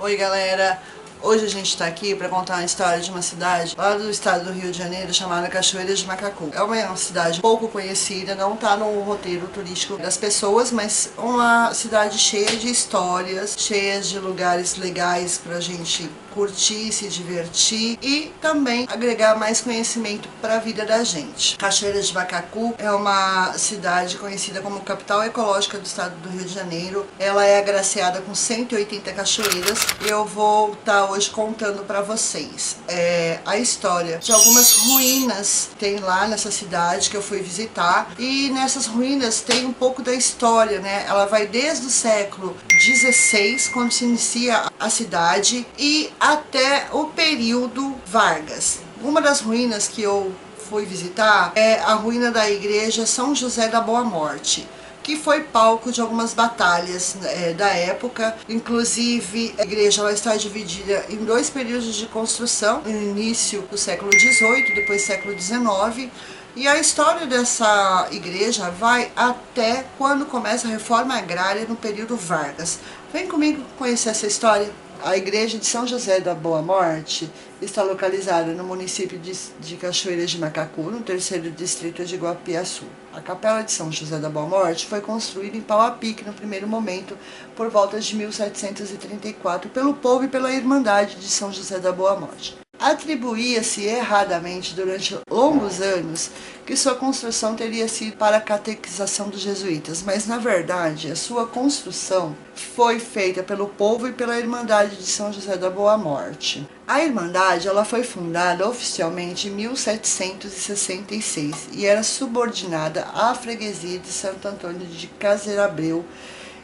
Oi galera, hoje a gente está aqui para contar uma história de uma cidade lá do estado do Rio de Janeiro chamada Cachoeira de Macacu. É uma cidade pouco conhecida, não está no roteiro turístico das pessoas, mas uma cidade cheia de histórias, cheia de lugares legais para a gente curtir, se divertir e também agregar mais conhecimento para a vida da gente. Cachoeira de Macacu é uma cidade conhecida como capital ecológica do estado do Rio de Janeiro. Ela é agraciada com 180 cachoeiras e eu vou estar hoje contando para vocês a história de algumas ruínas que tem lá nessa cidade que eu fui visitar, e nessas ruínas tem um pouco da história, né? Ela vai desde o século XVI, quando se inicia a cidade, e até o período Vargas. Uma das ruínas que eu fui visitar é a ruína da igreja São José da Boa Morte, que foi palco de algumas batalhas da época. Inclusive, a igreja ela está dividida em dois períodos de construção, no início do século XVIII, depois século XIX, e a história dessa igreja vai até quando começa a reforma agrária no período Vargas. Vem comigo conhecer essa história. A igreja de São José da Boa Morte está localizada no município de Cachoeira de Macacu, no terceiro distrito de Guapiaçu. A capela de São José da Boa Morte foi construída em pau a pique no primeiro momento, por volta de 1734, pelo povo e pela Irmandade de São José da Boa Morte. Atribuía-se erradamente durante longos anos que sua construção teria sido para a catequização dos jesuítas, mas na verdade a sua construção foi feita pelo povo e pela Irmandade de São José da Boa Morte. A Irmandade ela foi fundada oficialmente em 1766 e era subordinada à freguesia de Santo Antônio de Caserabreu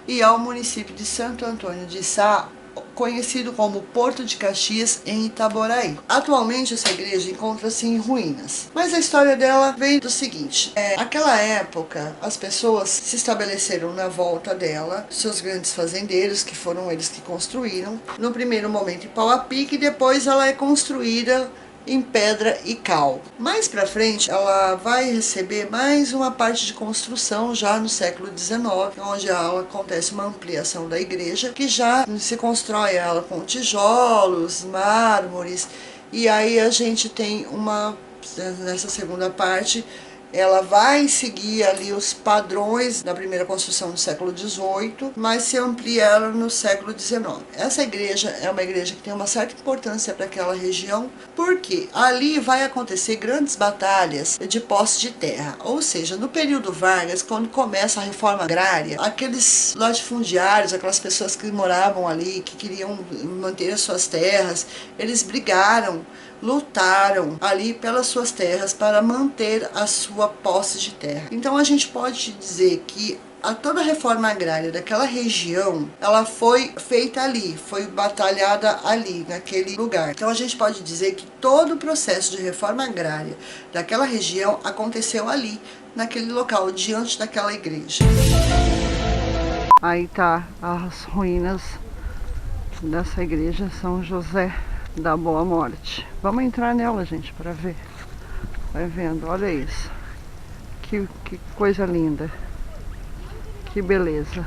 e ao município de Santo Antônio de Sá, conhecido como Porto de Caxias, em Itaboraí. Atualmente essa igreja encontra-se em ruínas, mas a história dela veio do seguinte: naquela época as pessoas se estabeleceram na volta dela, seus grandes fazendeiros, que foram eles que construíram, no primeiro momento em pau a pique, e depois ela é construída em pedra e cal. Mais para frente ela vai receber mais uma parte de construção já no século XIX, onde ela acontece uma ampliação da igreja, que já se constrói ela com tijolos, mármores, e aí a gente tem nessa segunda parte ela vai seguir ali os padrões da primeira construção do século XVIII, mas se amplia ela no século XIX. Essa igreja é uma igreja que tem uma certa importância para aquela região, porque ali vai acontecer grandes batalhas de posse de terra, ou seja, no período Vargas, quando começa a reforma agrária, aqueles latifundiários, aquelas pessoas que moravam ali, que queriam manter as suas terras, eles brigaram, lutaram ali pelas suas terras para manter a sua posse de terra. Então a gente pode dizer que toda a reforma agrária daquela região, ela foi feita ali, foi batalhada ali, naquele lugar. Então a gente pode dizer que todo o processo de reforma agrária daquela região aconteceu ali, naquele local, diante daquela igreja. Aí tá as ruínas dessa igreja São José da Boa Morte. Vamos entrar nela, gente, para ver. Vai vendo, olha isso. Que coisa linda. Que beleza.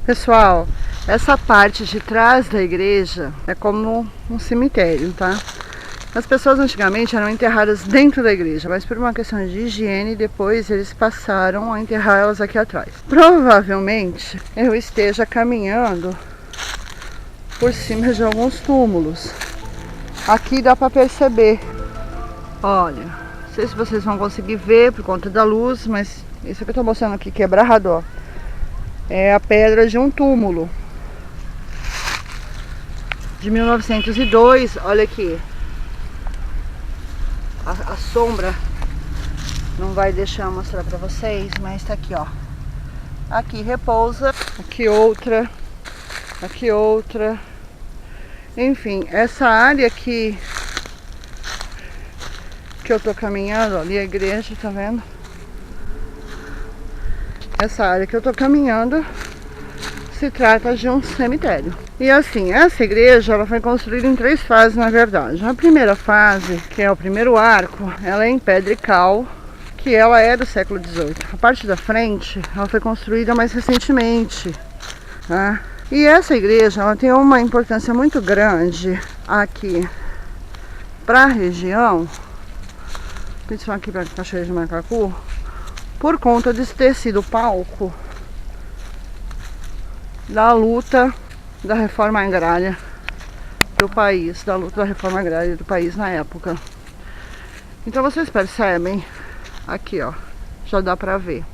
Pessoal, essa parte de trás da igreja é como um cemitério, tá? As pessoas antigamente eram enterradas dentro da igreja, mas por uma questão de higiene, depois eles passaram a enterrar elas aqui atrás. Provavelmente eu esteja caminhando por cima de alguns túmulos. Aqui dá para perceber. Olha, não sei se vocês vão conseguir ver por conta da luz, mas isso que eu estou mostrando aqui quebrado, ó, é a pedra de um túmulo de 1902. Olha aqui. A sombra não vai deixar eu mostrar pra vocês, mas tá aqui, ó. Aqui repousa, aqui outra, aqui outra. Enfim, essa área aqui que eu tô caminhando, ali a igreja, tá vendo? Essa área que eu tô caminhando se trata de um cemitério. E assim, essa igreja ela foi construída em 3 fases, na verdade. A primeira fase, que é o primeiro arco, ela é em pedra e cal, que ela é do século XVIII. A parte da frente, ela foi construída mais recentemente, né? E essa igreja, ela tem uma importância muito grande aqui para a região, principalmente aqui para Cachoeira de Macacu, por conta de ter sido palco da luta da reforma agrária do país, da luta da reforma agrária do país na época. Então vocês percebem, aqui ó, já dá pra ver.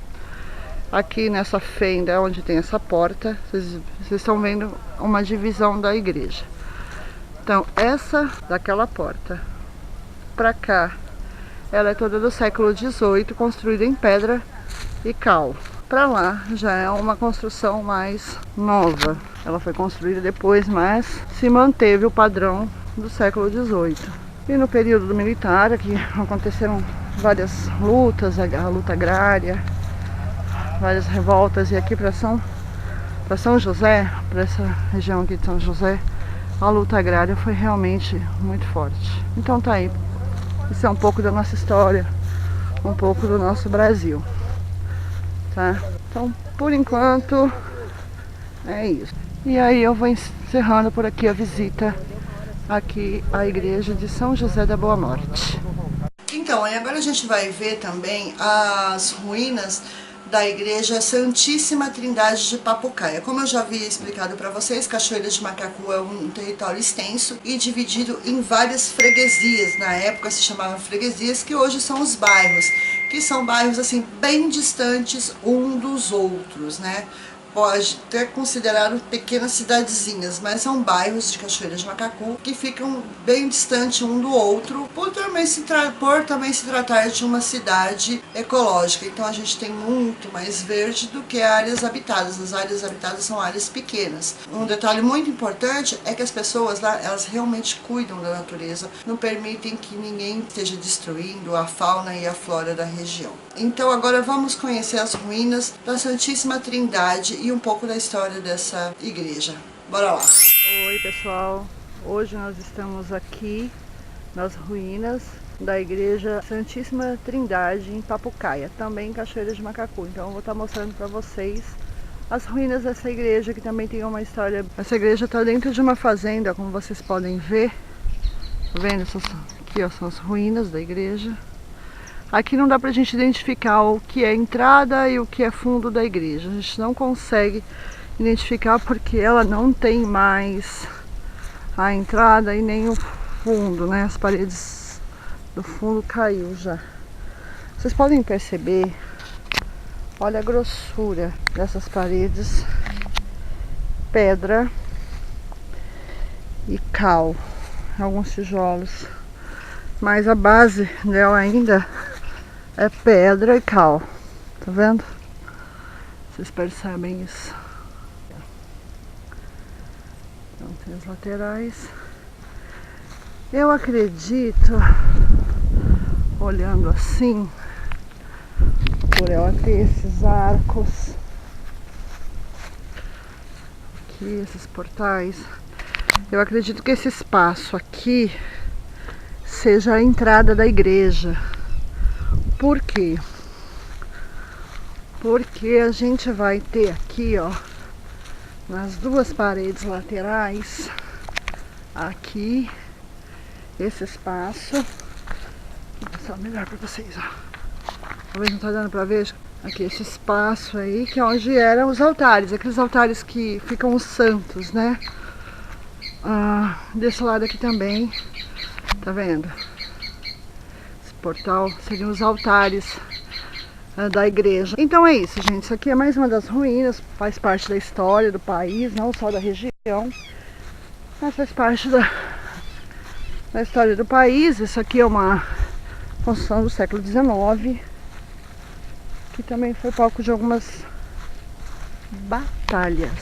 Aqui nessa fenda onde tem essa porta, vocês estão vendo uma divisão da igreja. Então essa daquela porta pra cá, ela é toda do século XVIII, construída em pedra e cal. Pra lá já é uma construção mais nova. Ela foi construída depois, mas se manteve o padrão do século XVIII. E no período militar aqui aconteceram várias lutas, a luta agrária, várias revoltas. E aqui para São José, para essa região aqui de São José, a luta agrária foi realmente muito forte. Então tá aí, isso é um pouco da nossa história, um pouco do nosso Brasil, tá? Então por enquanto é isso. E aí eu vou encerrando por aqui a visita aqui à igreja de São José da Boa Morte. Então, e agora a gente vai ver também as ruínas da igreja Santíssima Trindade de Papucaia. Como eu já havia explicado para vocês, Cachoeira de Macacu é um território extenso e dividido em várias freguesias. Na época se chamavam freguesias, que hoje são os bairros, que são bairros assim bem distantes um dos outros, né? Pode ter considerado pequenas cidadezinhas, mas são bairros de Cachoeira de Macacu que ficam bem distantes um do outro, por também se tratar de uma cidade ecológica. Então a gente tem muito mais verde do que áreas habitadas. As áreas habitadas são áreas pequenas. Um detalhe muito importante é que as pessoas lá, elas realmente cuidam da natureza, não permitem que ninguém esteja destruindo a fauna e a flora da região. Então agora vamos conhecer as ruínas da Santíssima Trindade e um pouco da história dessa igreja. Bora lá! Oi pessoal, hoje nós estamos aqui nas ruínas da igreja Santíssima Trindade em Papucaia, também em Cachoeira de Macacu. Então eu vou estar mostrando para vocês as ruínas dessa igreja, que também tem uma história. Essa igreja está dentro de uma fazenda, como vocês podem ver. Tá vendo? Aqui ó, são as ruínas da igreja. Aqui não dá pra gente identificar o que é entrada e o que é fundo da igreja. A gente não consegue identificar porque ela não tem mais a entrada e nem o fundo, né? As paredes do fundo caiu já. Vocês podem perceber, olha a grossura dessas paredes, pedra e cal, alguns tijolos, mas a base dela ainda é pedra e cal, tá vendo? Vocês percebem isso? Então tem as laterais. Eu acredito, olhando assim, por ela ter esses arcos aqui, esses portais, eu acredito que esse espaço aqui seja a entrada da igreja. Por quê? Porque a gente vai ter aqui, ó, nas duas paredes laterais, aqui, esse espaço. Vou mostrar melhor para vocês, ó. Talvez não tá dando para ver. Aqui, esse espaço aí, que é onde eram os altares, aqueles altares que ficam os santos, né? Desse lado aqui também, tá vendo? Portal seriam os altares da igreja. Então é isso, gente. Isso aqui é mais uma das ruínas, faz parte da história do país, não só da região, mas faz parte da história do país. Isso aqui é uma construção do século XIX, que também foi palco de algumas batalhas.